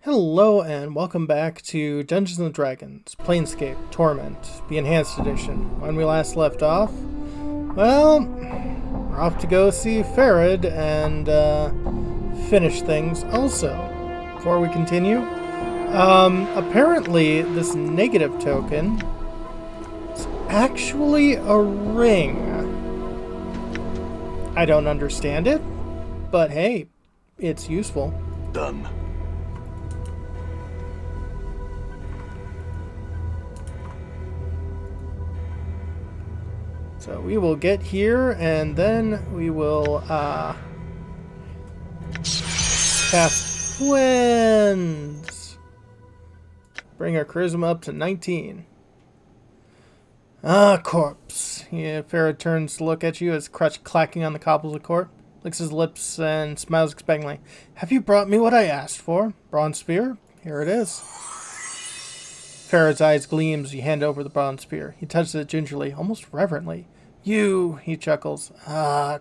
Hello and welcome back to Dungeons & Dragons, Planescape, Torment, the Enhanced Edition. When we last left off, well, we're off to go see Farad and finish things also. Before we continue, apparently this negative token is actually a ring. I don't understand it, but hey, it's useful. Done. So we will get here, and then we will cast Twins. Bring our charisma up to 19. Corpse. Yeah, Farad turns to look at you as crutch clacking on the cobbles of court. Licks his lips and smiles expectantly. Have you brought me what I asked for? Bronze spear? Here it is. Farad's eyes gleam as you hand over the bronze spear. He touches it gingerly, almost reverently. You, he chuckles.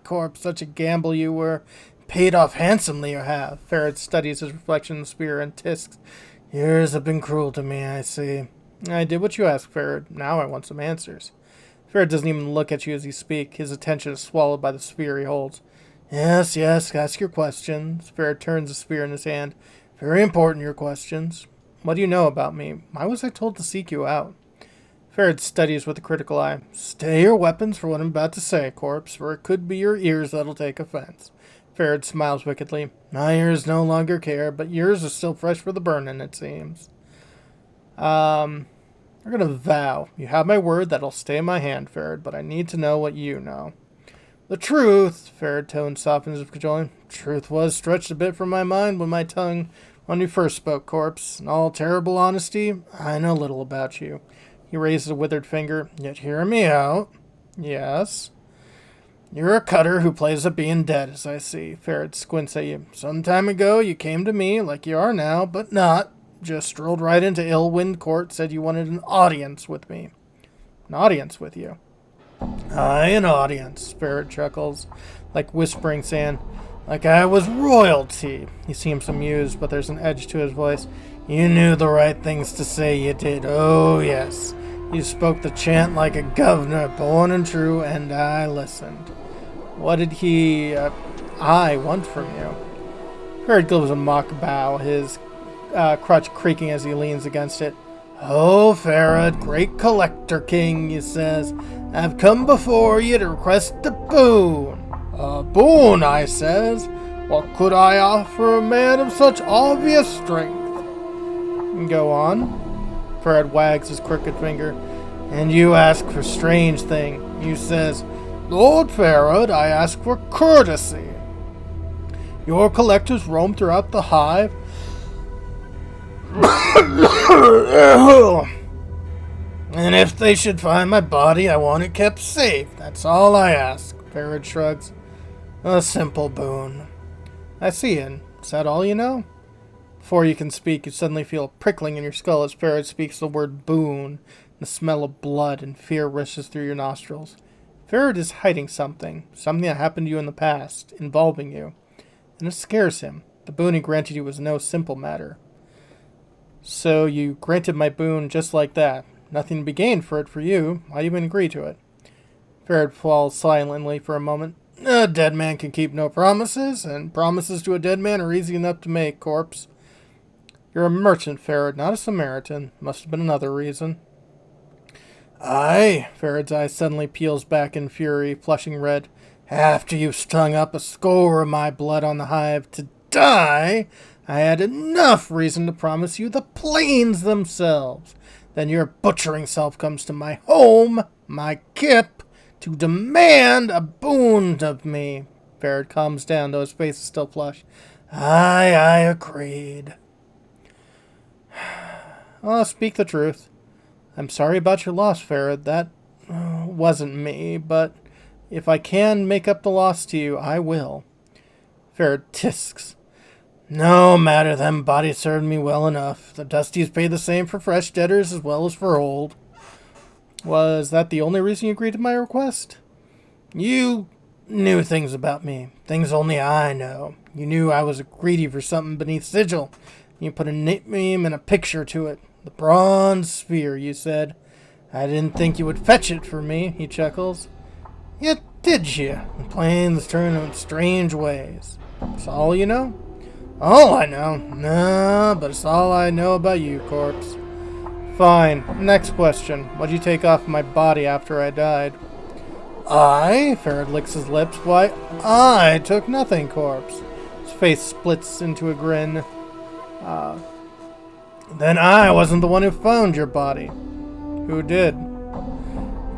Corpse, such a gamble you were. Paid off handsomely you have. Farad studies his reflection in the spear and tisks. Years have been cruel to me, I see. I did what you asked, Farad. Now I want some answers. Farad doesn't even look at you as you speak. His attention is swallowed by the spear he holds. Yes, ask your questions. Farad turns the spear in his hand. Very important, your questions. What do you know about me? Why was I told to seek you out? Farad studies with a critical eye. Stay your weapons for what I'm about to say, Corpse, for it could be your ears that'll take offense. Farad smiles wickedly. My ears no longer care, but yours are still fresh for the burning, it seems. We're gonna vow. You have my word that'll stay in my hand, Farad, but I need to know what you know. The truth, Farad tone softens with cajoling. Truth was stretched a bit from my mind when you first spoke, Corpse. In all terrible honesty, I know little about you. He raises a withered finger. Yet hear me out. Yes. You're a cutter who plays at being dead, as I see. Farad squints at you. Some time ago you came to me, like you are now, but not. Just strolled right into Illwind Court, said you wanted an audience with me. An audience with you? Aye, an audience, Farad chuckles, like whispering sand. Like I was royalty. He seems amused, but there's an edge to his voice. You knew the right things to say, you did. Oh, yes. You spoke the chant like a governor, born and true, and I listened. What did I want from you? Farad gives a mock bow, his crutch creaking as he leans against it. Oh, Farad, great collector king, he says, I've come before you to request a boon. A boon, I says. What could I offer a man of such obvious strength? Go on. Farad wags his crooked finger. And you ask for strange thing. You says, Lord Farad, I ask for courtesy. Your collectors roam throughout the hive. And if they should find my body, I want it kept safe. That's all I ask. Farad shrugs. A simple boon. I see, and is that all you know? Before you can speak, you suddenly feel a prickling in your skull as Farad speaks the word boon. The smell of blood and fear rushes through your nostrils. Farad is hiding something that happened to you in the past, involving you, and it scares him. The boon he granted you was no simple matter. So you granted my boon just like that. Nothing to be gained for it for you. Why even agree to it? Farad falls silently for a moment. A dead man can keep no promises, and promises to a dead man are easy enough to make, Corpse. You're a merchant, Farad, not a Samaritan. Must have been another reason. Aye, Farad's eye suddenly peels back in fury, flushing red. After you've strung up a score of my blood on the hive to die, I had enough reason to promise you the plains themselves. Then your butchering self comes to my home, my kip, to demand a boon of me. Farad calms down, though his face is still flushed. I agreed. Well, speak the truth. I'm sorry about your loss, Farad. That wasn't me, but if I can make up the loss to you, I will. Farad tisks. No matter, them bodies served me well enough. The Dusties pay the same for fresh debtors as well as for old. Was that the only reason you agreed to my request? You knew things about me, things only I know. You knew I was greedy for something beneath sigil. You put a name and a picture to it. The bronze sphere, you said. I didn't think you would fetch it for me, he chuckles. Yet did you? The planes turn in strange ways. That's all you know? All I know? No, but it's all I know about you, corpse. Fine. Next question. What'd you take off my body after I died? I? Farrod licks his lips. Why, I took nothing, corpse. His face splits into a grin. Then I wasn't the one who found your body. Who did?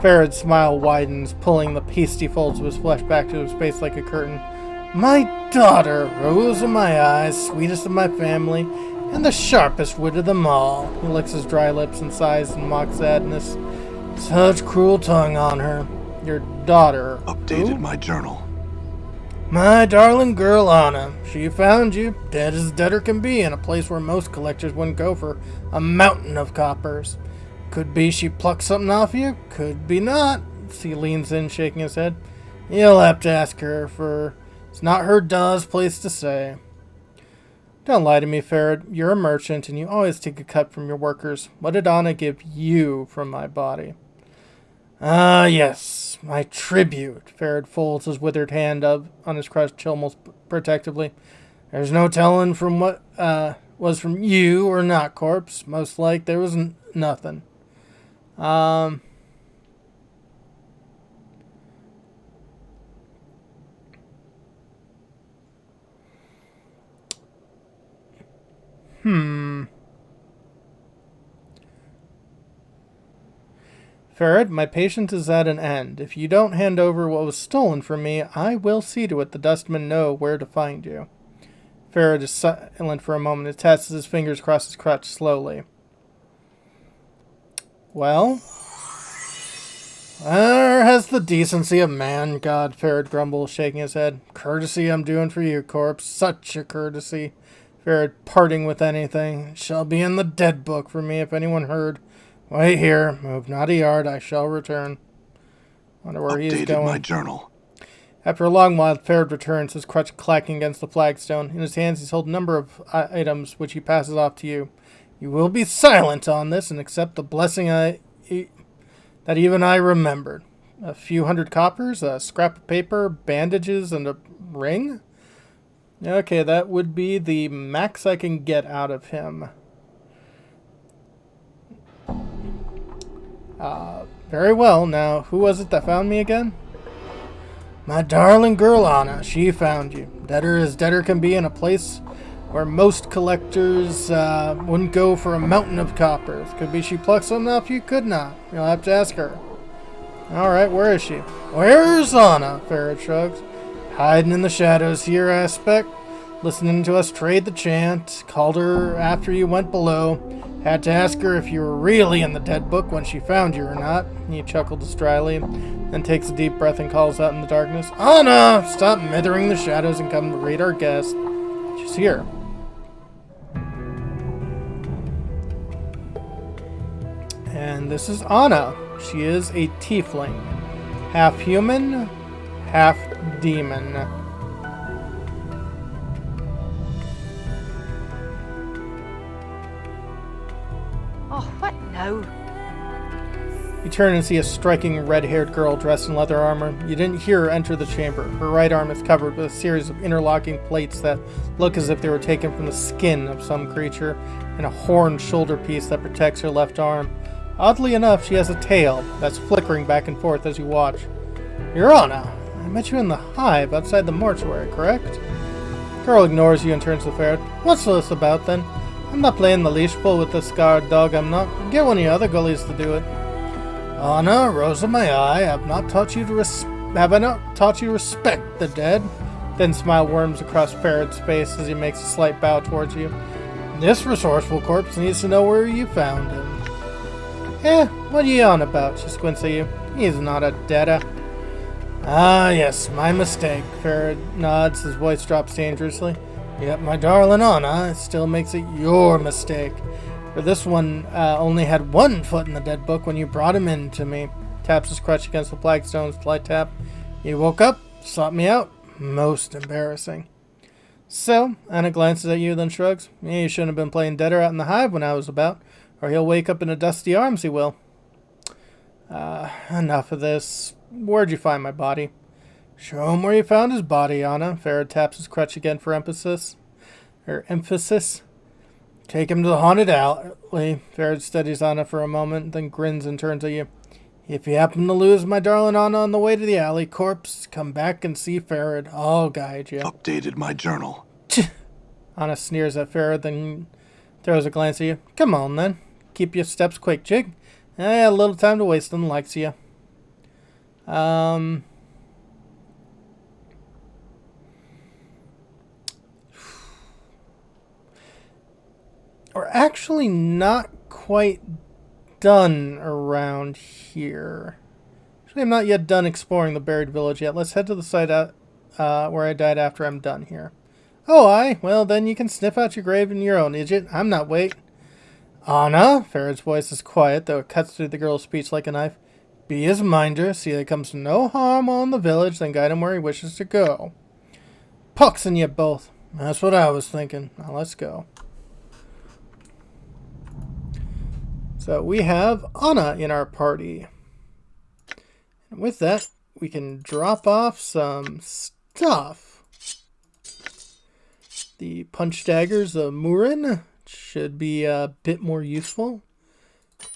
Farrod's smile widens, pulling the pasty folds of his flesh back to his face like a curtain. My daughter, rose of my eyes, sweetest of my family, and the sharpest wit of them all. He licks his dry lips and sighs in mock sadness. Such cruel tongue on her. Your daughter. Updated who? my journal. My darling girl, Annah. She found you, dead as deader can be, in a place where most collectors wouldn't go for a mountain of coppers. Could be she plucked something off you, could be not. He leans in, shaking his head. You'll have to ask her, for it's not her daw's place to say. Don't lie to me, Farrod. You're a merchant, and you always take a cut from your workers. What did Annah give you from my body? Ah, yes, my tribute. Farrod folds his withered hand up on his crushed chin almost protectively. There's no telling from what was from you or not, corpse. Most like there was nothing. Farrod, my patience is at an end. If you don't hand over what was stolen from me, I will see to it the dustmen know where to find you. Farrod is silent for a moment and tests his fingers across his crutch slowly. Well? Where has the decency of man, God, Farrod grumbles, shaking his head. Courtesy I'm doing for you, corpse. Such a courtesy. Farrod, parting with anything. It shall be in the dead book for me if anyone heard. Wait here. Move not a yard. I shall return. Wonder where he's going. Updated my journal. After a long while, Farrod returns, his crutch clacking against the flagstone. In his hands, he's holding a number of items, which he passes off to you. You will be silent on this and accept the blessing that even I remembered. A few hundred coppers, a scrap of paper, bandages, and a ring? Okay, that would be the max I can get out of him. Very well. Now, who was it that found me again? My darling girl, Annah. She found you. Deader as deader can be in a place where most collectors wouldn't go for a mountain of coppers. Could be she plucked something off you, could not. You'll have to ask her. Alright, where is she? Where's Annah? Farrod shrugs. Hiding in the shadows here, I expect. Listening to us trade the chant. Called her after you went below. Had to ask her if you were really in the dead book when she found you or not. He chuckled dryly, then takes a deep breath and calls out in the darkness. Annah! Stop mithering the shadows and come to greet our guest. She's here. And this is Annah. She is a tiefling. Half human, half demon. Oh, what now? You turn and see a striking red-haired girl dressed in leather armor. You didn't hear her enter the chamber. Her right arm is covered with a series of interlocking plates that look as if they were taken from the skin of some creature, and a horned shoulder piece that protects her left arm. Oddly enough, she has a tail that's flickering back and forth as you watch. You're Annah. I met you in the hive outside the mortuary, correct? Girl ignores you and turns to Farrod. What's this about, then? I'm not playing the leash pull with this scarred dog, I'm not. Get one of your other gullies to do it. Annah, rose of my eye, have I not taught you to respect the dead? Thin smile worms across Farrod's face as he makes a slight bow towards you. This resourceful corpse needs to know where you found him. What are you on about? She squints at you. He's not a deader. Ah, yes, my mistake. Farrod nods, his voice drops dangerously. Yet, my darling Annah, it still makes it your mistake. For this one only had one foot in the dead book when you brought him in to me. Taps his crutch against the flagstone's light tap. You woke up, sought me out. Most embarrassing. So, Anna glances at you, then shrugs. Yeah, you shouldn't have been playing deader out in the hive when I was about, or he'll wake up in a dusty arms, he will. Enough of this. Where'd you find my body? Show him where you found his body, Anna. Farrah taps his crutch again for emphasis. Take him to the haunted alley. Farrah studies Anna for a moment, then grins and turns at you. If you happen to lose my darling Anna on the way to the alley, corpse, come back and see Farrah. I'll guide you. Updated my journal. Anna sneers at Farrah, then throws a glance at you. Come on, then. Keep your steps quick, Jig. I had a little time to waste on the likes of you. We're actually not quite done around here. Actually, I'm not yet done exploring the buried village yet. Let's head to the site where I died after I'm done here. Oh, aye? Well, then you can sniff out your grave in your own, idiot. I'm not waiting. Anna? Farrah's voice is quiet, though it cuts through the girl's speech like a knife. Be his minder, see that comes to no harm on the village, then guide him where he wishes to go. Pucks in you both. That's what I was thinking. Now let's go. So we have Anna in our party. And with that, we can drop off some stuff. The punch daggers of Murin should be a bit more useful.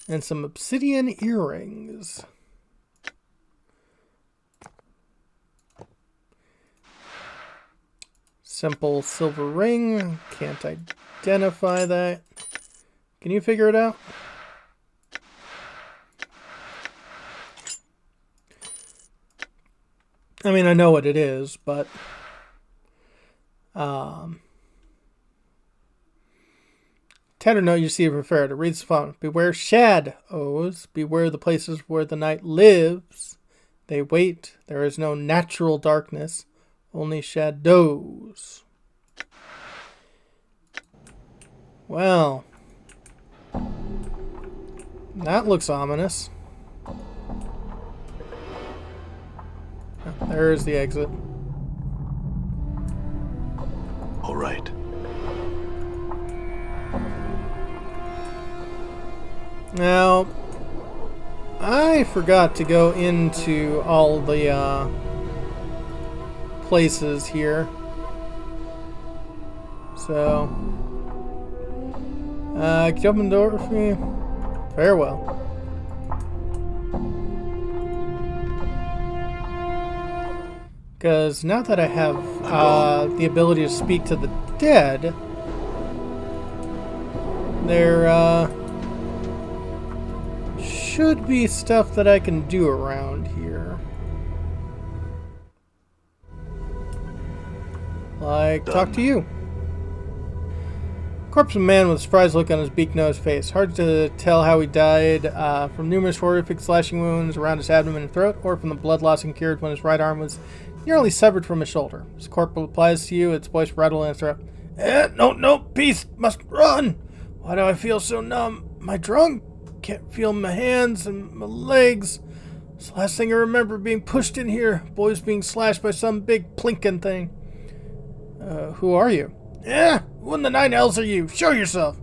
And some obsidian earrings. Simple silver ring. Can't identify that. Can you figure it out? I mean, I know what it is, but tender note you see referred. It reads the following. Beware shadows. Beware the places where the night lives. They wait. There is no natural darkness. Only shadows. Well, that looks ominous. There's the exit. All right. Now, I forgot to go into all the places here. So, can you open the door for me? Farewell. Because now that I have the ability to speak to the dead, there should be stuff that I can do around here. Like, talk to you. Corpse of a man with a surprised look on his beak-nosed face. Hard to tell how he died, from numerous horrific slashing wounds around his abdomen and throat, or from the blood loss incurred when his right arm was nearly severed from his shoulder. As corporal applies to you, its voice rattled in his throat. No, beast must run! Why do I feel so numb? Am I drunk? Can't feel my hands and my legs. It's the last thing I remember being pushed in here. Boys being slashed by some big plinkin' thing. Who are you? Who in the nine hells are you? Show yourself!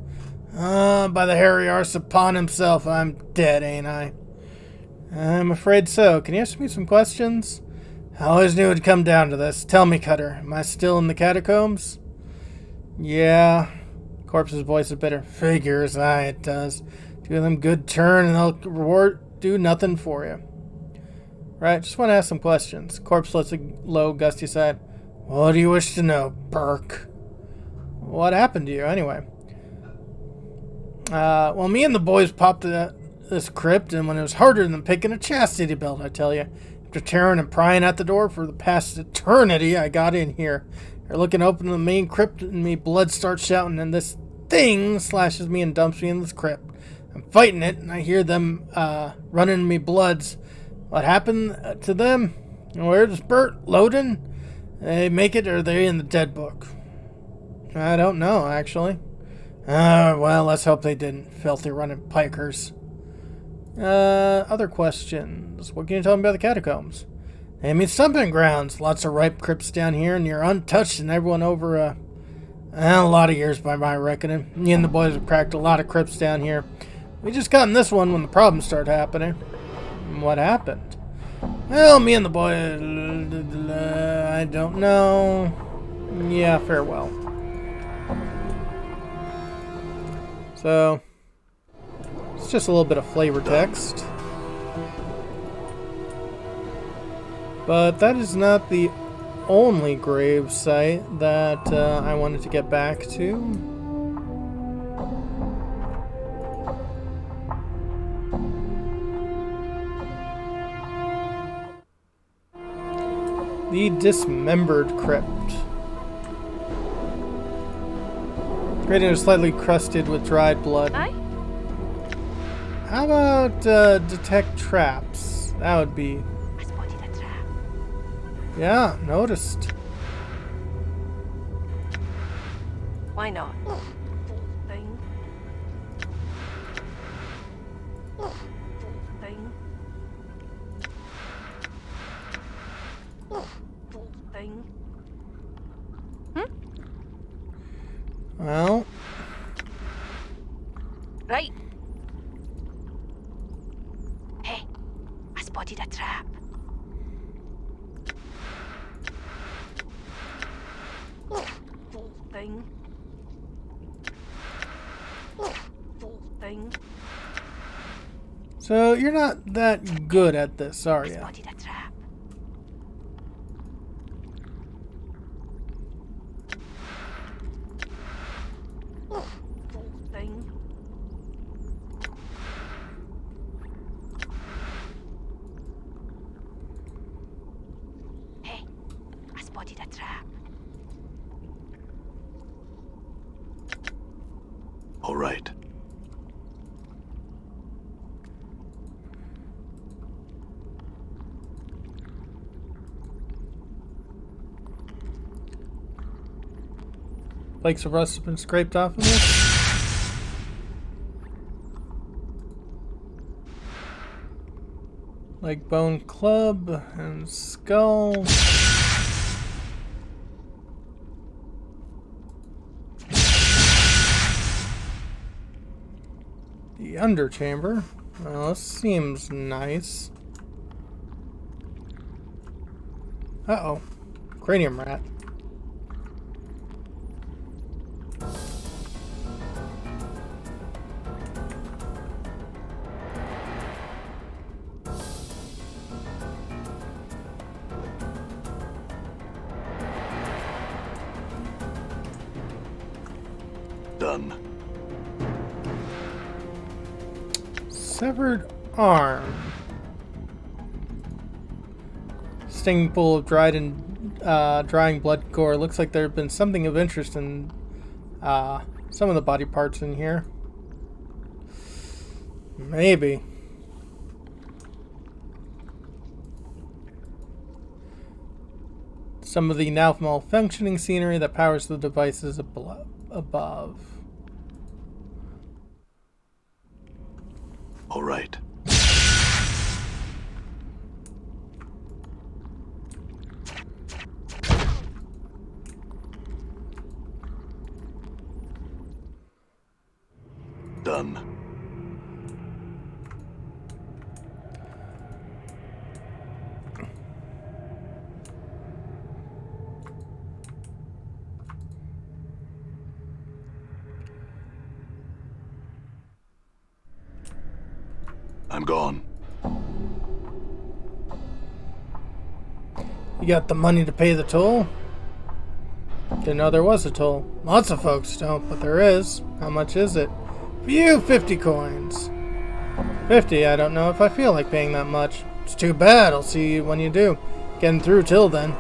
By the hairy arse upon himself, I'm dead, ain't I? I'm afraid so. Can you ask me some questions? I always knew it'd come down to this. Tell me, Cutter, am I still in the catacombs? Yeah. Corpse's voice is bitter. Figures, aye, it does. Do them good turn and they'll do nothing for you. Right, just want to ask some questions. Corpse lets a low, gusty sigh. What do you wish to know, Burke? What happened to you, anyway? Well, me and the boys popped this crypt, and when it was harder than picking a chastity belt, I tell you. After tearing and prying at the door for the past eternity, I got in here. They're looking open to the main crypt, and me blood starts shouting, and this thing slashes me and dumps me in this crypt. I'm fighting it, and I hear them running me bloods. What happened to them? Where's Bert? Loading? They make it, or are they in the dead book? I don't know, actually. Well, let's hope they didn't. Filthy running pikers. Other questions. What can you tell me about the catacombs? Enemy stomping grounds. Lots of ripe crypts down here, and you're untouched, and everyone over a lot of years by my reckoning. Me and the boys have cracked a lot of crypts down here. We just got in this one when the problems started happening. What happened? Well, me and the boys... I don't know. Yeah, farewell. So, it's just a little bit of flavor text. But that is not the only grave site that I wanted to get back to. The Dismembered Crypt. Creating is slightly crusted with dried blood. Aye? How about detect traps? That would be... I spotted a trap. Yeah, noticed. Why not? Thing. Thing. Thing. Well... Right. Hey, I spotted a trap. Thing. Thing. So, you're not that good at this, are you? Spotted a trap. Thing. Hey, I spotted a trap. All right. Flakes of rust have been scraped off of this. Like bone club and skull. The underchamber. Well, this seems nice. Uh-oh. Cranium rat. Done. Severed arm. Stinging pool of drying blood gore. Looks like there had been something of interest in some of the body parts in here. Maybe. Some of the now malfunctioning scenery that powers the devices above. All right. Done. I'm gone. You got the money to pay the toll? Didn't know there was a toll. Lots of folks don't, but there is. How much is it? For you, 50 coins. 50, I don't know if I feel like paying that much. It's too bad, I'll see you when you do. Getting through till then.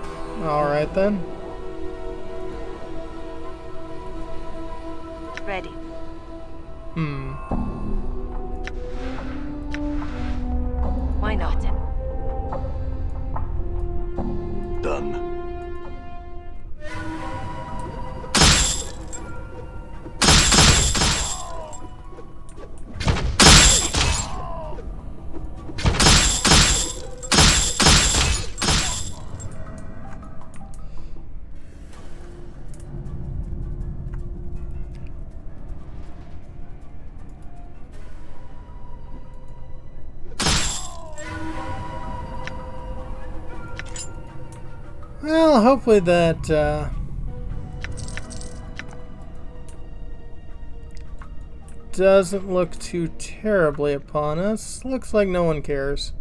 Alright then. Ready. Why not? Done. Well, hopefully that doesn't look too terribly upon us. Looks like no one cares.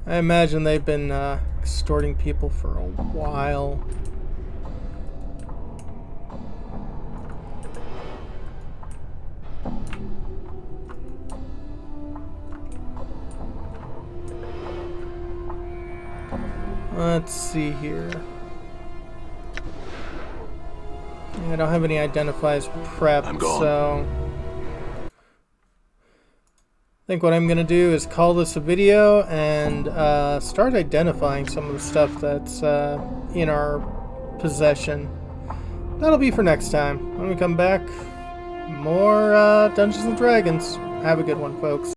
I imagine they've been extorting people for a while. Let's see here. Yeah, I don't have any identifiers prepped, I'm gone. so I think what I'm going to do is call this a video and start identifying some of the stuff that's in our possession. That'll be for next time. When we come back, more Dungeons & Dragons. Have a good one, folks.